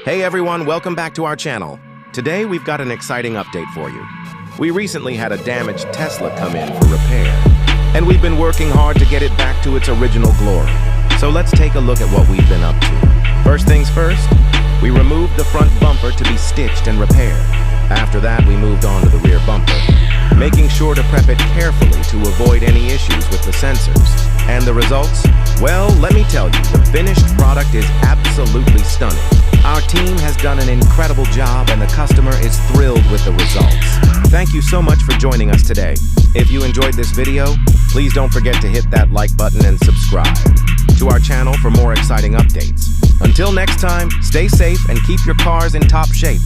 Hey everyone, welcome back to our channel. Today we've got an exciting update for you. We recently had a damaged Tesla come in for repair, and we've been working hard to get it back to its original glory. So let's take a look at what we've been up to. First things first, we removed the front bumper to be stitched and repaired. After that, we moved on to the rear bumper, making sure to prep it carefully to avoid any issues with the sensors. And the results? Well, let me tell you, the finished product is absolutely stunning. Our team has done an incredible job and the customer is thrilled with the results. Thank you so much for joining us today. If you enjoyed this video, please don't forget to hit that like button and subscribe to our channel for more exciting updates. Until next time, stay safe and keep your cars in top shape.